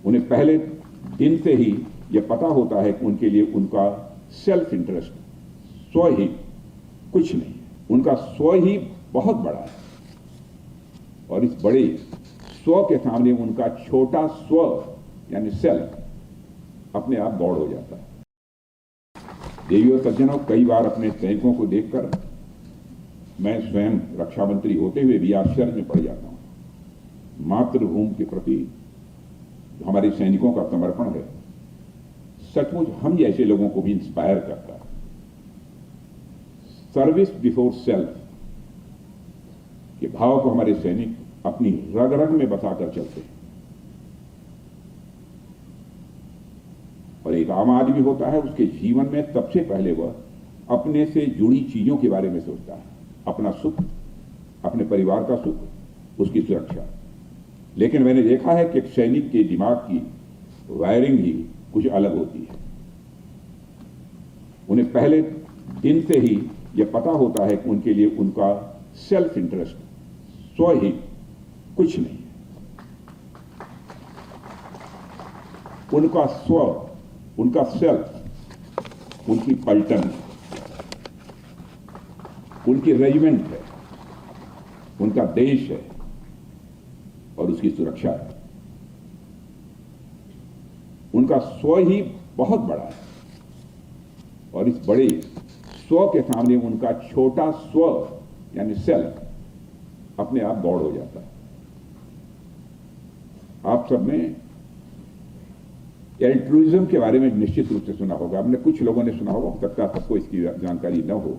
उन्हें पहले दिन से ही यह पता होता है कि उनके लिए उनका सेल्फ इंटरेस्ट, स्वहित कुछ नहीं, उनका स्व ही बहुत बड़ा है और इस बड़े स्व के सामने उनका छोटा स्व यानी सेल्फ अपने आप गौड़ हो जाता है। देवी और सज्जनों, कई बार अपने सैनिकों को देखकर मैं स्वयं रक्षा मंत्री होते हुए भी आश्चर्य में पड़ जाता हूं। मातृभूमि के प्रति हमारे सैनिकों का समर्पण है, सचमुच हम जैसे लोगों को भी इंस्पायर करता है। सर्विस बिफोर सेल्फ के भाव को हमारे सैनिक अपनी रग रग में बसाकर चलते हैं। और एक आम आदमी होता है, उसके जीवन में सबसे पहले वह अपने से जुड़ी चीजों के बारे में सोचता है, अपना सुख, अपने परिवार का सुख, उसकी सुरक्षा। लेकिन मैंने देखा है कि एक सैनिक के दिमाग की वायरिंग ही कुछ अलग होती है। उन्हें पहले दिन से ही यह पता होता है कि उनके लिए उनका सेल्फ इंटरेस्ट, स्वहित कुछ नहीं, उनका स्व, उनका सेल्फ, उनकी पलटन, उनकी रेजिमेंट है, उनका देश है और उसकी सुरक्षा है। उनका स्व ही बहुत बड़ा है और इस बड़े स्व के सामने उनका छोटा स्व यानी सेल्फ अपने आप गौड़ हो जाता है। आप सबने एल्ट्रुइज्म के बारे में निश्चित रूप से सुना होगा, हमने कुछ लोगों ने सुना होगा, हो सकता है सबको इसकी जानकारी न हो।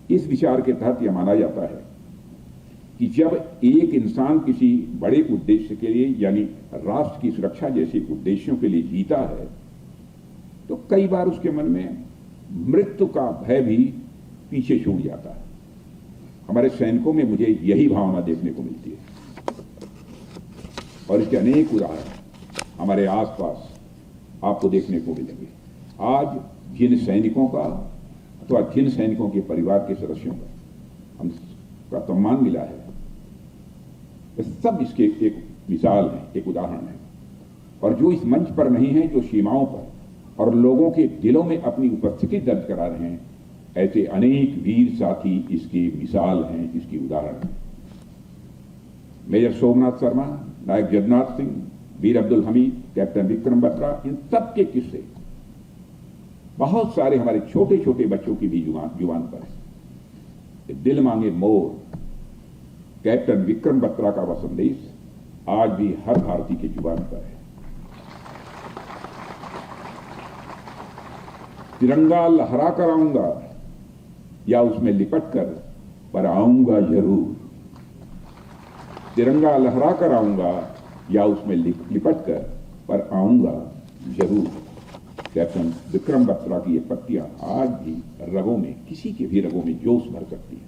इस विचार के तहत यह माना जाता है कि जब एक इंसान किसी बड़े उद्देश्य के लिए यानी राष्ट्र की सुरक्षा जैसे उद्देश्यों के लिए जीता है तो कई बार उसके मन में मृत्यु का भय भी पीछे छूट जाता है। हमारे सैनिकों में मुझे यही भावना देखने को मिलती है और इसके अनेक उदाहरण हमारे आसपास आपको देखने को मिलेंगे। आज जिन सैनिकों का अथवा जिन सैनिकों के परिवार के सदस्यों का हमका सम्मान मिला है, सब इसके एक मिसाल है, एक उदाहरण है। और जो इस मंच पर नहीं है, जो सीमाओं पर और लोगों के दिलों में अपनी उपस्थिति दर्ज करा रहे हैं, ऐसे अनेक वीर साथी इसकी मिसाल हैं, इसकी उदाहरण है। मेजर सोमनाथ शर्मा, नायक जगन्नाथ सिंह, वीर अब्दुल हमीद, कैप्टन विक्रम बत्रा, इन सब के किस्से बहुत सारे हमारे छोटे छोटे बच्चों की भी जुबान पर है। दिल मांगे मोर, कैप्टन विक्रम बत्रा का वह संदेश आज भी हर भारतीय की जुबान पर है। तिरंगा लहरा कर आऊंगा या उसमें लिपट कर पर आऊंगा जरूर। तिरंगा लहरा कर आऊंगा या उसमें लिपट कर पर आऊंगा जरूर। कैप्टन विक्रम बत्रा की ये पत्तियां आज भी रगों में, किसी के भी रगों में जोश भर सकती है।